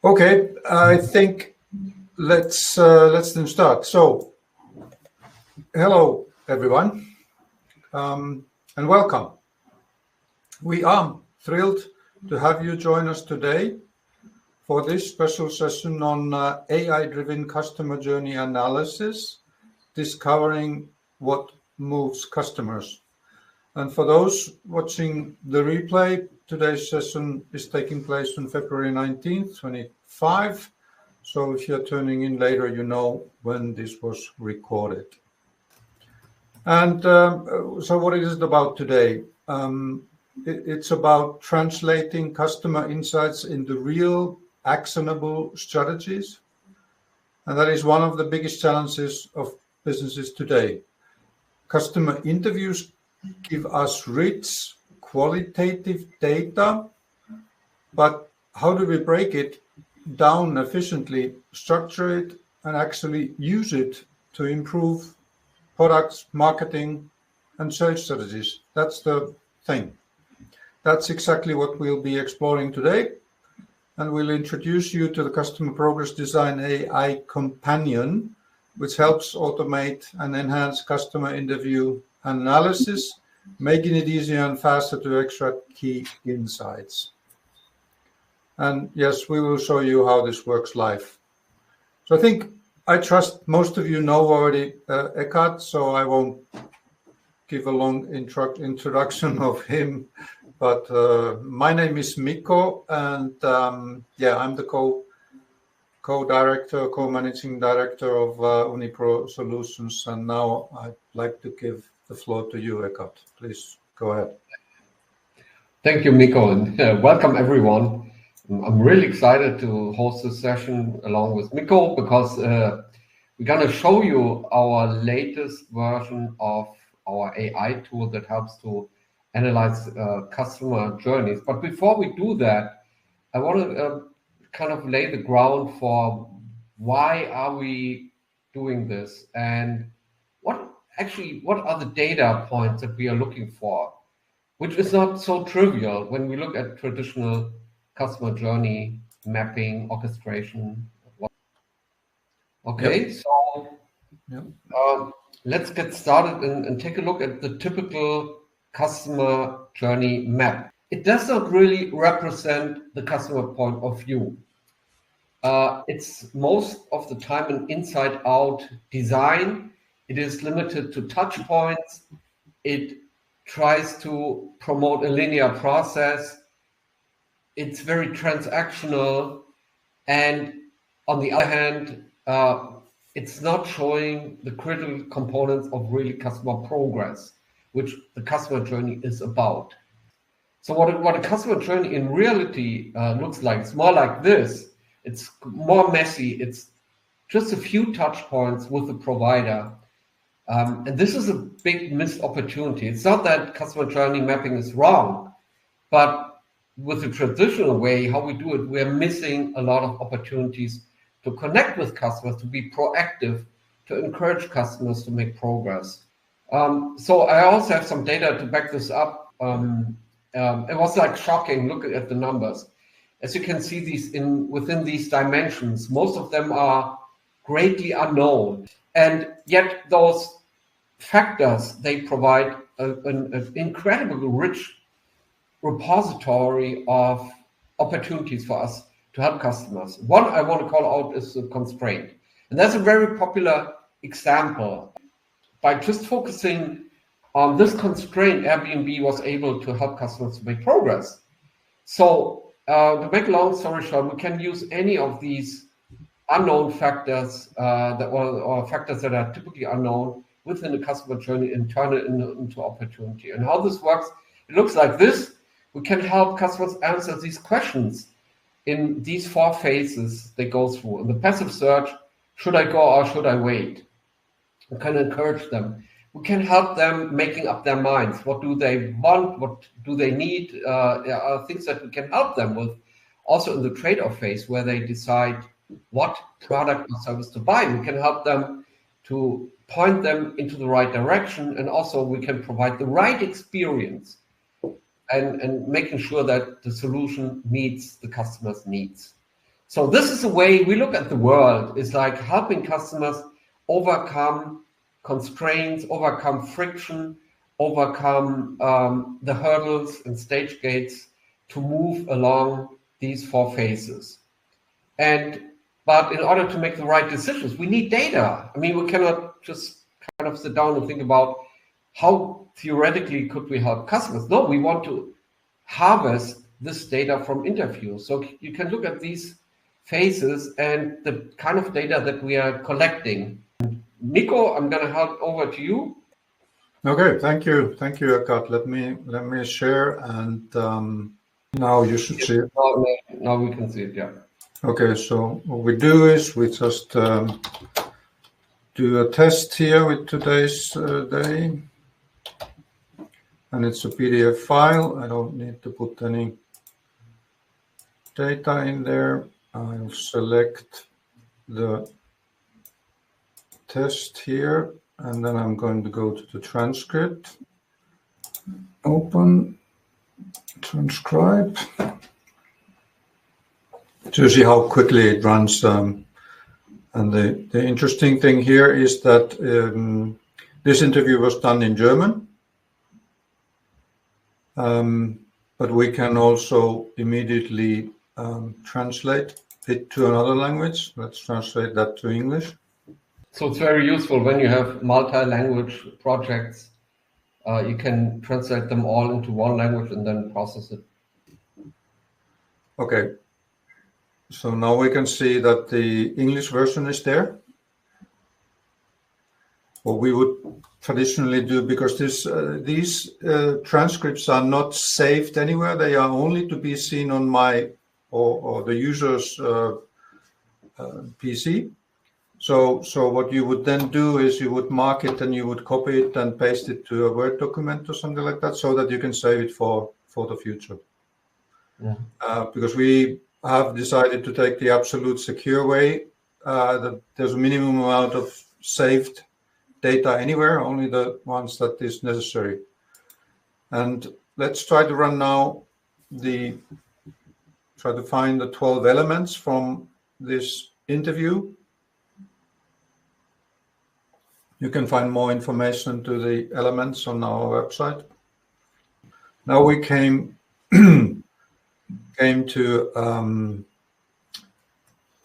Okay, I think let's then start. So, hello everyone, and welcome. We are thrilled to have you join us today for this special session on AI-driven customer journey analysis, discovering what moves customers. And for those watching the replay, today's session is taking place on February 19th, 25. So if you're tuning in later, you know when this was recorded. And so what is it about today? It's about translating customer insights into real, actionable strategies. And that is one of the biggest challenges of businesses today. Customer interviews give us rich, qualitative data, but how do we break it down efficiently, structure it, and actually use it to improve products, marketing, and sales strategies? That's the thing. That's exactly what we'll be exploring today. And we'll introduce you to the Customer Progress Design AI Companion, which helps automate and enhance customer interview analysis, making it easier and faster to extract key insights. And yes, we will show you how this works live. So I trust most of you know already Eckhart, so I won't give a long introduction of him. But my name is Mikko, and I'm the co-director, co-managing director of Unipro Solutions. And now I'd like to give the floor to you, Eckhart. Please go ahead. Thank you, Mikko, and welcome everyone. I'm really excited to host this session along with Mikko because we're going to show you our latest version of our AI tool that helps to analyze customer journeys. But before we do that, I want to kind of lay the ground for why are we doing this and what are the data points that we are looking for, which is not so trivial when we look at traditional customer journey mapping, orchestration. Okay, Yep. So let's get started and take a look at the typical customer journey map. It does not really represent the customer point of view. It's most of the time an inside-out design. It is limited to touch points. It tries to promote a linear process. It's very transactional, and on the other hand, it's not showing the critical components of really customer progress, which the customer journey is about. So what a customer journey in reality looks like, it's more like this. It's more messy. It's just a few touch points with the provider. And this is a big missed opportunity. It's not that customer journey mapping is wrong, but with the traditional way, how we do it, we're missing a lot of opportunities to connect with customers, to be proactive, to encourage customers to make progress. So I also have some data to back this up. It was like shocking looking at the numbers. As you can see, within these dimensions, most of them are greatly unknown, and yet those factors, they provide an incredibly rich repository of opportunities for us to help customers. One I want to call out is the constraint. And that's a very popular example. By just focusing on this constraint, Airbnb was able to help customers to make progress. So to make a long story short, we can use any of these unknown factors or factors that are typically unknown within the customer journey and turn it into opportunity. And how this works, it looks like this. We can help customers answer these questions in these 4 phases they go through. In the passive search, should I go or should I wait? We can encourage them. We can help them making up their minds. What do they want? What do they need? There are things that we can help them with. Also in the trade-off phase where they decide what product or service to buy, we can help them to point them into the right direction. And also we can provide the right experience and making sure that the solution meets the customer's needs. So this is the way we look at the world. It's like helping customers overcome constraints, overcome friction, overcome the hurdles and stage gates to move along these 4 phases. But in order to make the right decisions, we need data. I mean, we cannot just kind of sit down and think about how theoretically could we help customers. No, we want to harvest this data from interviews. So you can look at these phases and the kind of data that we are collecting. Nico, I'm going to hand over to you. Okay, thank you, Eckhart. Let me share, and now you should see it. Now we can see it. Yeah. Okay, so what we do is we just do a test here with today's day, and it's a PDF file. I don't need to put any data in there. I'll select the test here, and then I'm going to go to the transcript. Open, transcribe. To see how quickly it runs. And the interesting thing here is that this interview was done in German. But we can also immediately translate it to another language. Let's translate that to English. So it's very useful when you have multi-language projects. You can translate them all into one language and then process it. Okay. So now we can see that the English version is there. What we would traditionally do, because these transcripts are not saved anywhere, they are only to be seen on my or the user's PC. So what you would then do is you would mark it and you would copy it and paste it to a Word document or something like that, so that you can save it for the future. Yeah. Because we have decided to take the absolute secure way, that there's a minimum amount of saved data anywhere, only the ones that is necessary. And let's try to run now try to find the 12 elements from this interview. You can find more information to the elements on our website. Now we came to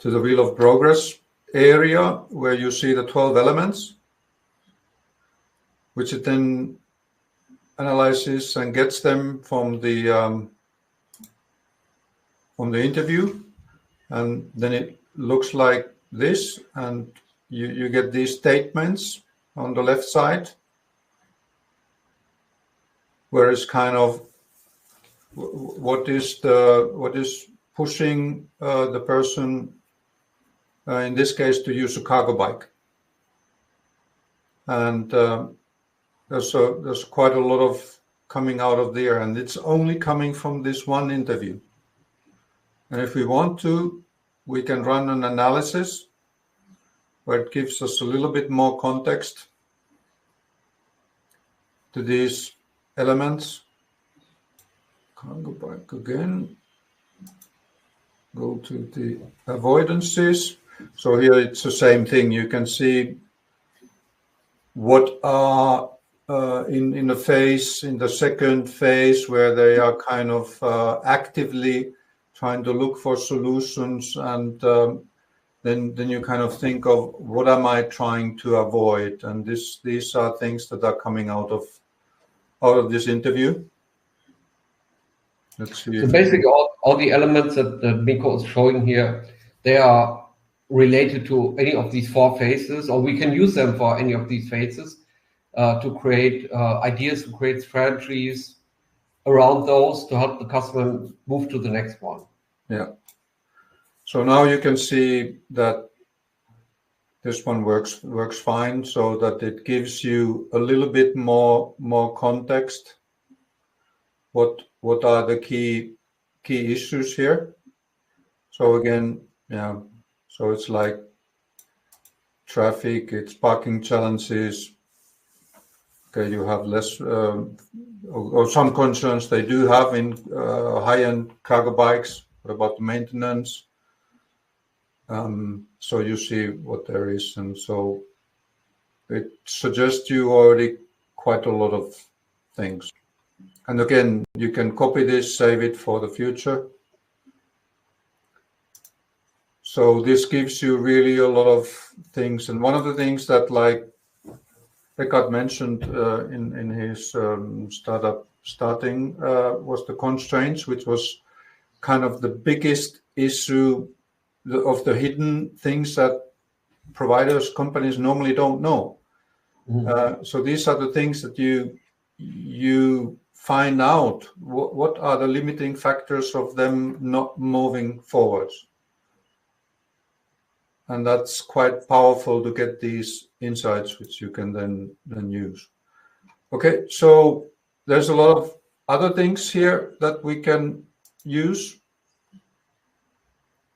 the Wheel of Progress area where you see the 12 elements, which it then analyzes and gets them from the interview, and then it looks like this, and you get these statements on the left side, where it's kind of what is pushing the person, in this case, to use a cargo bike. And there's quite a lot of coming out of there, and it's only coming from this one interview. And if we want to, we can run an analysis where it gives us a little bit more context to these elements. Go back again. Go to the avoidances. So here it's the same thing. You can see what are in the phase, in the second phase, where they are kind of actively trying to look for solutions, and then you kind of think of what am I trying to avoid, and these are things that are coming out of this interview. Let's see. So basically, all the elements that Nico is showing here, they are related to any of these 4 phases, or we can use them for any of these phases to create ideas, to create strategies around those to help the customer move to the next one. Yeah. So now you can see that this one works fine, so that it gives you a little bit more context. What are the key issues here? So again, yeah. So it's like traffic, it's parking challenges. Okay, you have less or some concerns they do have in high-end cargo bikes. What about the maintenance? So you see what there is, and so it suggests you already quite a lot of things. And again, you can copy this, save it for the future. So this gives you really a lot of things. And one of the things that, like Eckhart mentioned in his starting was the constraints, which was kind of the biggest issue of the hidden things that providers, companies normally don't know. So these are the things that you find out. What are the limiting factors of them not moving forwards? And that's quite powerful to get these insights, which you can then use. Okay, so there's a lot of other things here that we can use.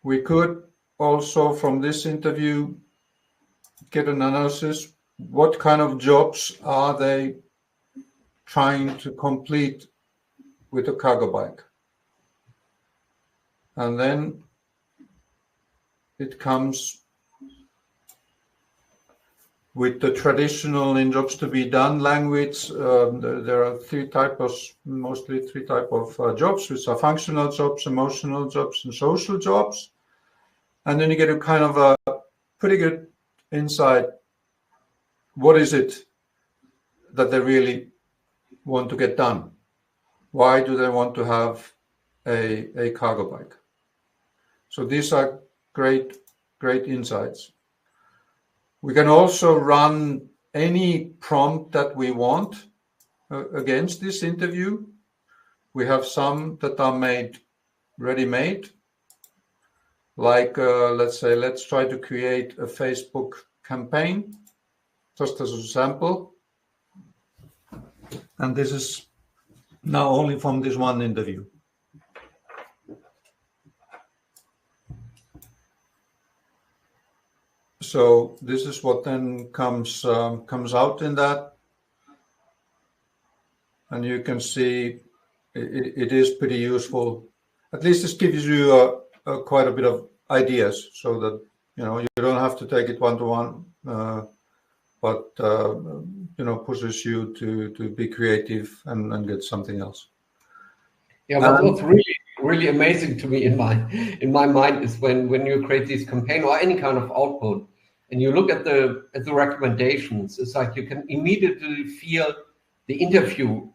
We could also, from this interview, get an analysis. What kind of jobs are they trying to complete with a cargo bike? And then it comes with the traditional in jobs to be done language. There are mostly three types of jobs, which are functional jobs, emotional jobs, and social jobs. And then you get a kind of a pretty good insight. What is it that they really want to get done? Why do they want to have a cargo bike? So these are great insights. We can also run any prompt that we want against this interview. We have some that are ready-made, like let's say, let's try to create a Facebook campaign, just as a sample. And this is now only from this one interview. So this is what then comes out in that, and you can see it is pretty useful. At least this gives you quite a bit of ideas, so that you don't have to take it one-to-one, but pushes you to be creative and get something else. Yeah, what's really amazing to me in my mind is when you create this campaign or any kind of output, and you look at the recommendations. It's like you can immediately feel the interviewer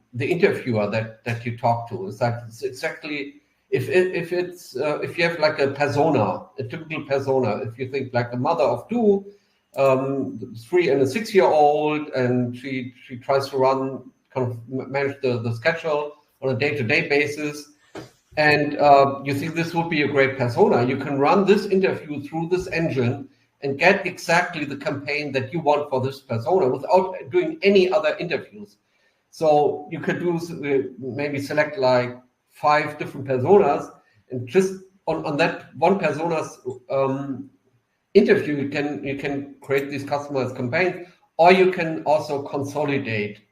that you talk to. It's like it's exactly if you have like a persona, a typical persona. If you think like a mother of two, 3 and a 6-year-old, and she tries to manage the schedule on a day-to-day basis, and you think this would be a great persona, you can run this interview through this engine and get exactly the campaign that you want for this persona without doing any other interviews. So you could do maybe select like 5 different personas, and just on that one persona's interview, you can create these customized campaigns, or you can also consolidate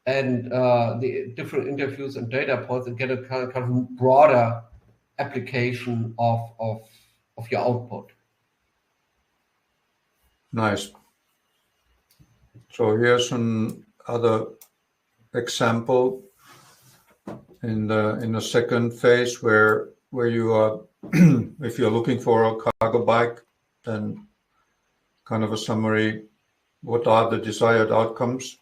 and the different interviews and data points and get a kind of broader application of your output. Nice. So here's another example in the second phase where you are, if you're looking for a cargo bike, then kind of a summary, what are the desired outcomes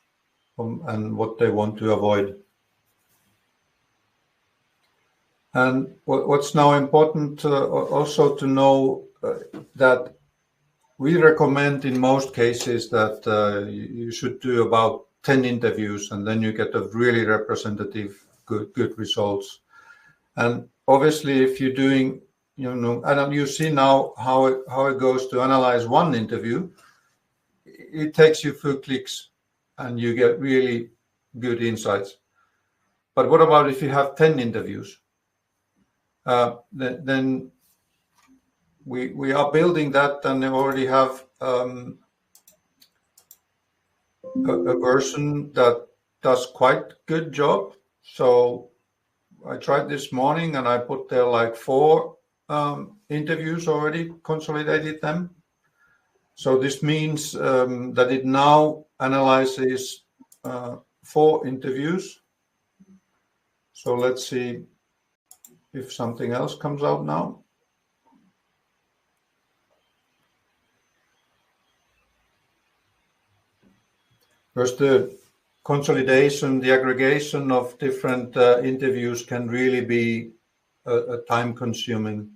and what they want to avoid. And what's now important also to know that we recommend in most cases that you should do about 10 interviews, and then you get a really representative, good results. And obviously, if you're doing, and you see now how it goes to analyze one interview, it takes you a few clicks, and you get really good insights. But what about if you have 10 interviews? Then we are building that, and they already have a version that does quite good job. So I tried this morning, and I put there like 4 interviews already, consolidated them. So this means that it now analyzes 4 interviews. So let's see if something else comes out now. First, the consolidation, the aggregation of different interviews can really be a time-consuming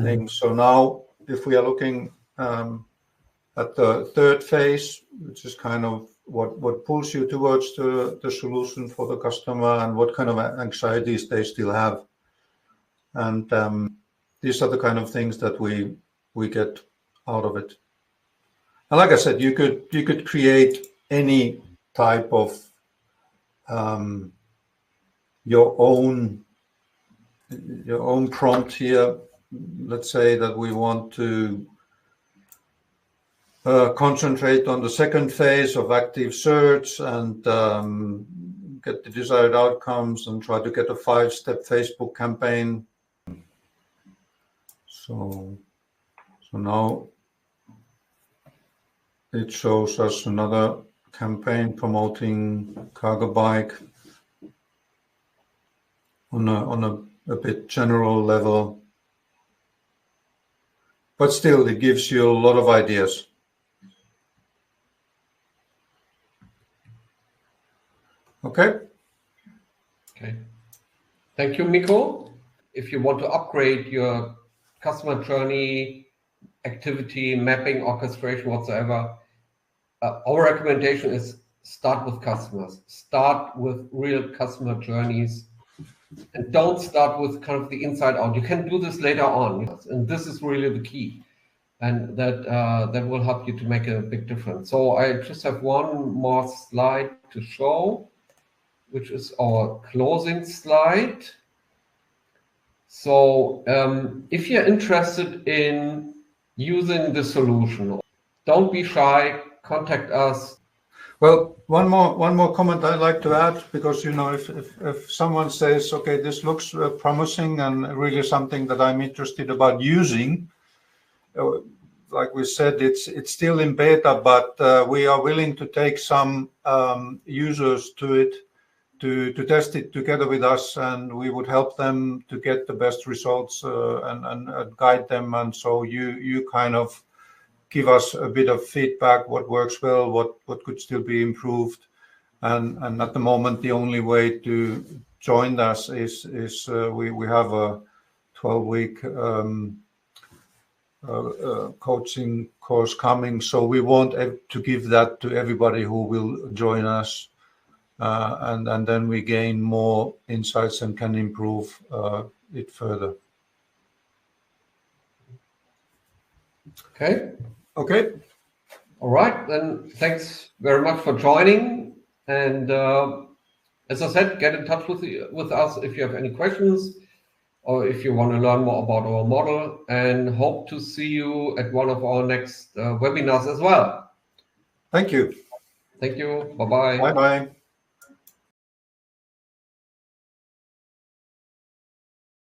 thing. So now, if we are looking at the third phase, which is kind of what pulls you towards the solution for the customer and what kind of anxieties they still have. And these are the kind of things that we get out of it. And like I said, you could create any type of your own prompt here. Let's say that we want to concentrate on the second phase of active search and get the desired outcomes and try to get a 5-step Facebook campaign. So now it shows us another campaign promoting cargo bike on a bit general level, but still it gives you a lot of ideas. Okay. Thank you, Miko. If you want to upgrade your customer journey, activity, mapping, orchestration, whatsoever, our recommendation is start with customers. Start with real customer journeys and don't start with kind of the inside out. You can do this later on, and this is really the key. And that will help you to make a big difference. So I just have one more slide to show, which is our closing slide. So if you're interested in using the solution, don't be shy, contact us. Well, one more comment I'd like to add, because if someone says, okay, this looks promising and really something that I'm interested about using, like we said, it's still in beta, but we are willing to take some users to it to test it together with us, and we would help them to get the best results and guide them. And so you kind of give us a bit of feedback, what works well, what could still be improved. And at the moment, the only way to join us is we have a 12-week coaching course coming. So we want to give that to everybody who will join us. And then we gain more insights and can improve it further. Okay. All right. Then thanks very much for joining. And as I said, get in touch with us if you have any questions or if you want to learn more about our model, and hope to see you at one of our next webinars as well. Thank you. Thank you. Bye-bye. Bye-bye.